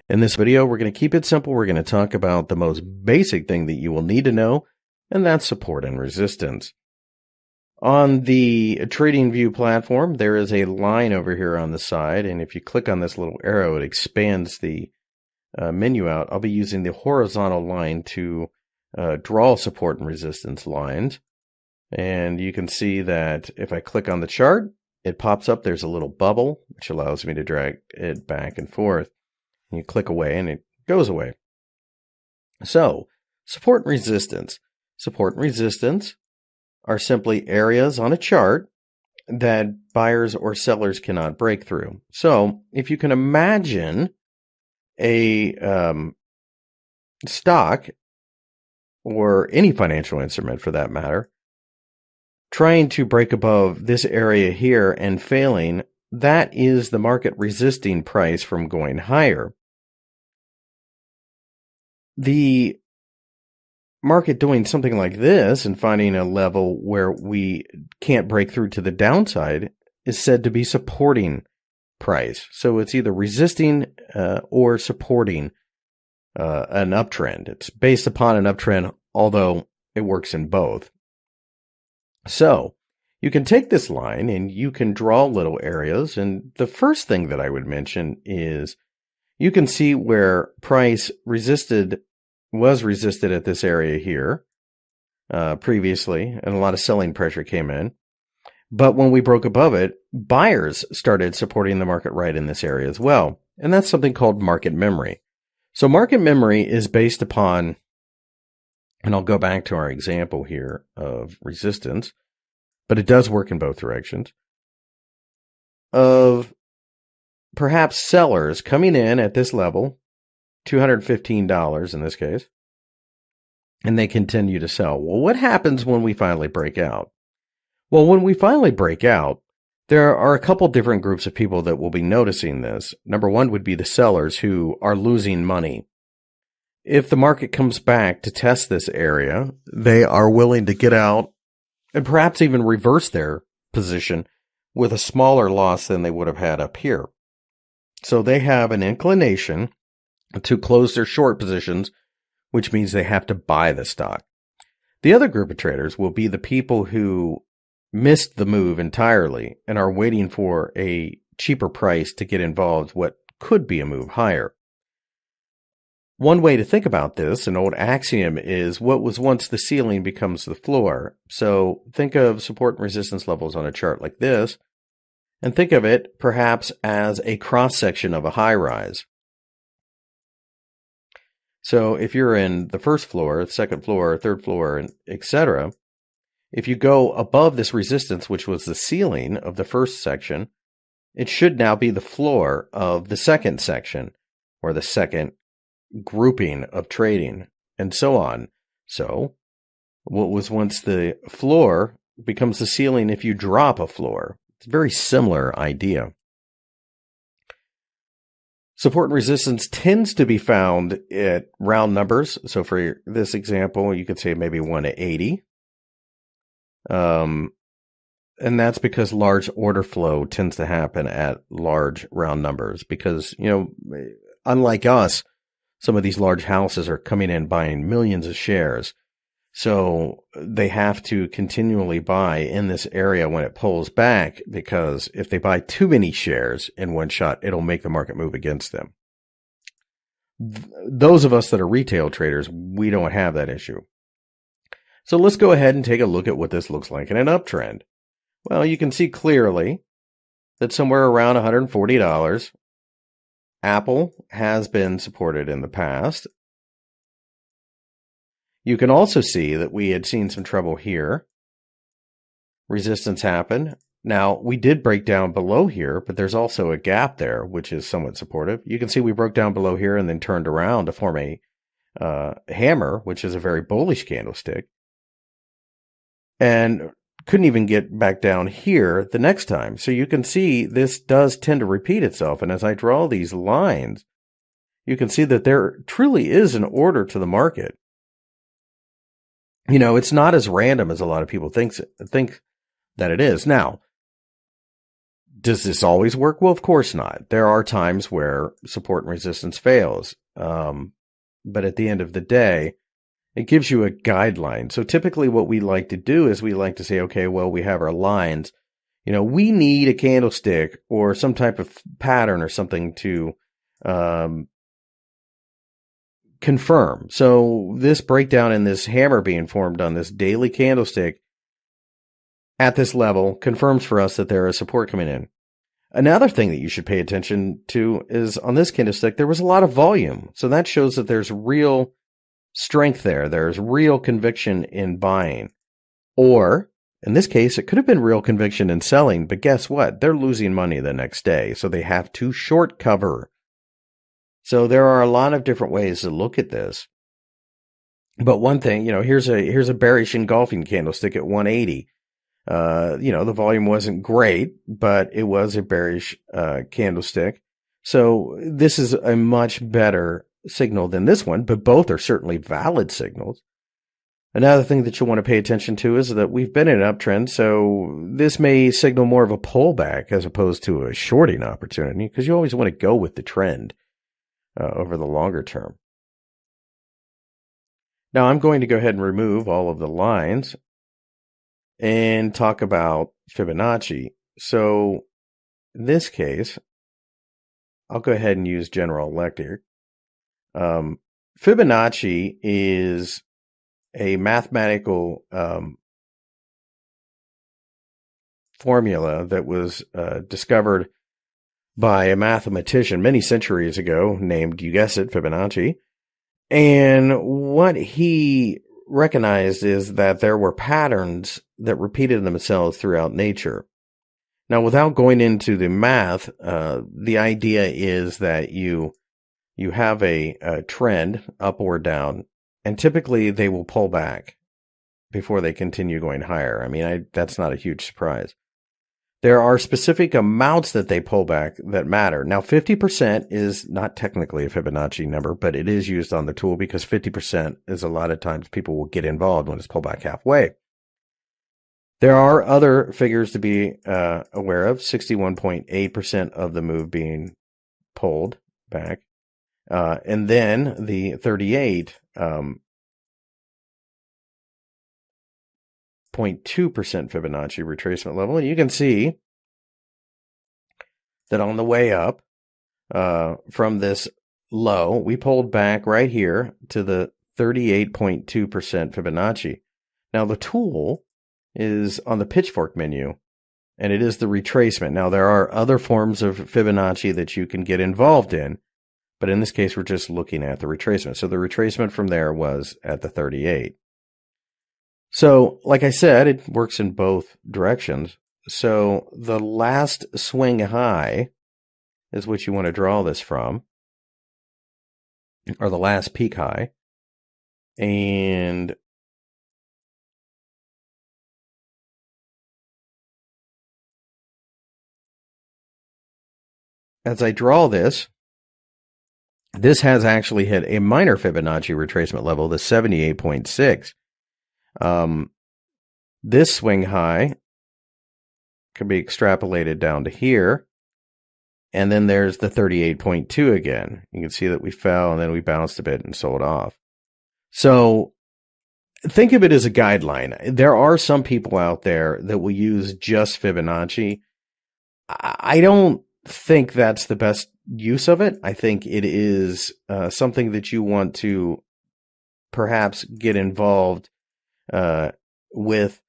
In this video, we're going to keep it simple. We're going to talk about the most basic thing that you will need to know, and that's support and resistance. On the TradingView platform, there is a line over here on the side, and if you click on this little arrow, it expands the menu out. I'll be using the horizontal line to draw support and resistance lines. And you can see that if I click on the chart, it pops up. There's a little bubble, which allows me to drag it back and forth. And you click away and it goes away. So, support and resistance. Support and resistance are simply areas on a chart that buyers or sellers cannot break through. So, if you can imagine a stock, or any financial instrument for that matter, trying to break above this area here and failing, that is the market resisting price from going higher. The market doing something like this and finding a level where we can't break through to the downside is said to be supporting price. So it's either resisting or supporting an uptrend. It's based upon an uptrend, although it works in both. So you can take this line and you can draw little areas. And the first thing that I would mention is you can see where price was resisted at this area here previously, and a lot of selling pressure came in. But when we broke above it, buyers started supporting the market right in this area as well. And that's something called market memory. So market memory is based upon, and I'll go back to our example here of resistance, but it does work in both directions, of perhaps sellers coming in at this level, $215 in this case, and they continue to sell. Well, what happens when we finally break out? Well, when we finally break out, there are a couple different groups of people that will be noticing this. Number one would be the sellers who are losing money. If the market comes back to test this area, they are willing to get out and perhaps even reverse their position with a smaller loss than they would have had up here. So they have an inclination to close their short positions, which means they have to buy the stock. The other group of traders will be the people who missed the move entirely and are waiting for a cheaper price to get involved, what could be a move higher. One way to think about this, an old axiom, is what was once the ceiling becomes the floor. So think of support and resistance levels on a chart like this, and think of it perhaps as a cross-section of a high-rise. So if you're in the first floor, second floor, third floor, etc., if you go above this resistance, which was the ceiling of the first section, it should now be the floor of the second section, or the second grouping of trading, and so on. So what was once the floor becomes the ceiling if you drop a floor. It's a very similar idea. Support and resistance tends to be found at round numbers. So for this example, you could say maybe 1 to 80. And that's because large order flow tends to happen at large round numbers because, unlike us, some of these large houses are coming in buying millions of shares. So they have to continually buy in this area when it pulls back, because if they buy too many shares in one shot, it'll make the market move against them. Those of us that are retail traders, we don't have that issue. So let's go ahead and take a look at what this looks like in an uptrend. Well, you can see clearly that somewhere around $140, Apple has been supported in the past. You can also see that we had seen some trouble here. Resistance happened. Now, we did break down below here, but there's also a gap there, which is somewhat supportive. You can see we broke down below here and then turned around to form a hammer, which is a very bullish candlestick. And couldn't even get back down here the next time. So you can see this does tend to repeat itself. And as I draw these lines, you can see that there truly is an order to the market. It's not as random as a lot of people think that it is. Now, Does this always work? Well, of course not. There are times where support and resistance fails. But at the end of the day, it gives you a guideline. So typically what we like to do is we like to say, okay, well, we have our lines. We need a candlestick or some type of pattern or something to confirm. So this breakdown in this hammer being formed on this daily candlestick at this level confirms for us that there is support coming in. Another thing that you should pay attention to is on this candlestick, there was a lot of volume. So that shows that there's real strength there. There's real conviction in buying. Or in this case, it could have been real conviction in selling, but guess what? They're losing money the next day. So they have to short cover. So there are a lot of different ways to look at this. But one thing, here's a bearish engulfing candlestick at 180. The volume wasn't great, but it was a bearish candlestick. So this is a much better signal than this one, but both are certainly valid signals. Another thing that you'll want to pay attention to is that we've been in an uptrend, so this may signal more of a pullback as opposed to a shorting opportunity, because you always want to go with the trend over the longer term. Now I'm going to go ahead and remove all of the lines and talk about Fibonacci. So in this case, I'll go ahead and use General Electric. Fibonacci is a mathematical formula that was discovered by a mathematician many centuries ago named, you guessed it, Fibonacci. And what he recognized is that there were patterns that repeated themselves throughout nature. Now, without going into the math, the idea is that you have a trend up or down, and typically they will pull back before they continue going higher. I mean, that's not a huge surprise. There are specific amounts that they pull back that matter. Now, 50% is not technically a Fibonacci number, but it is used on the tool because 50% is a lot of times people will get involved when it's pulled back halfway. There are other figures to be aware of, 61.8% of the move being pulled back. And then the 38.2% Fibonacci retracement level. And you can see that on the way up from this low, we pulled back right here to the 38.2% Fibonacci. Now the tool is on the pitchfork menu, and it is the retracement. Now there are other forms of Fibonacci that you can get involved in, but in this case, we're just looking at the retracement. So the retracement from there was at the 38. So, like I said, it works in both directions. So the last swing high is what you want to draw this from, or the last peak high. And as I draw this, this has actually hit a minor Fibonacci retracement level, the 78.6. This swing high can be extrapolated down to here. And then there's the 38.2 again. You can see that we fell and then we bounced a bit and sold off. So think of it as a guideline. There are some people out there that will use just Fibonacci. I don't think that's the best use of it. I think it is something that you want to perhaps get involved with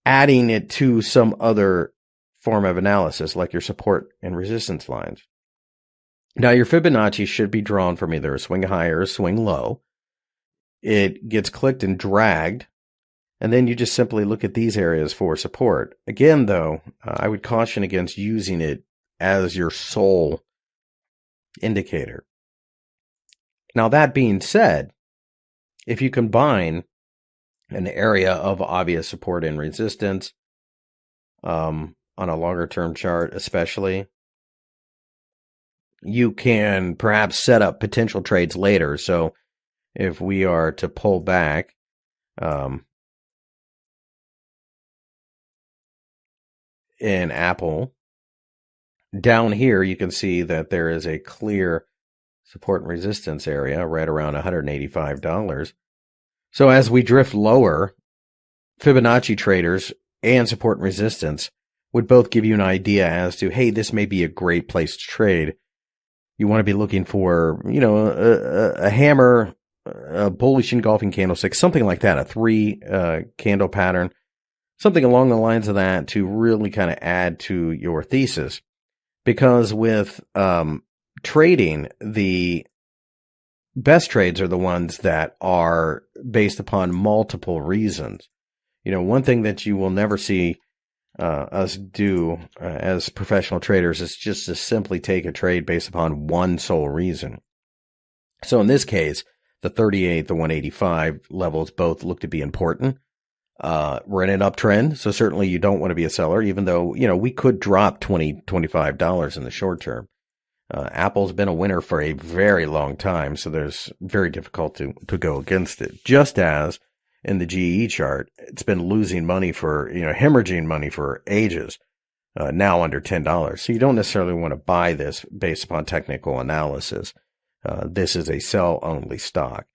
adding it to some other form of analysis, like your support and resistance lines. Now, your Fibonacci should be drawn from either a swing high or a swing low. It gets clicked and dragged, and then you just simply look at these areas for support. Again, though, I would caution against using it as your sole indicator. Now, that being said, if you combine an area of obvious support and resistance, on a longer term chart especially, you can perhaps set up potential trades later. So if we are to pull back in Apple Down here, you can see that there is a clear support and resistance area right around $185. So as we drift lower, Fibonacci traders and support and resistance would both give you an idea as to, hey, this may be a great place to trade. You want to be looking for, a hammer, a bullish engulfing candlestick, something like that, a 3 candle pattern, something along the lines of that to really kind of add to your thesis. Because with trading, the best trades are the ones that are based upon multiple reasons. One thing that you will never see us do as professional traders is just to simply take a trade based upon one sole reason. So in this case, the 38, the 185 levels both look to be important. We're in an uptrend, so certainly you don't want to be a seller, even though, we could drop $20, $25 in the short term. Apple's been a winner for a very long time, so there's very difficult to go against it. Just as in the GE chart, it's been losing money for, hemorrhaging money for ages, now under $10. So you don't necessarily want to buy this based upon technical analysis. This is a sell-only stock.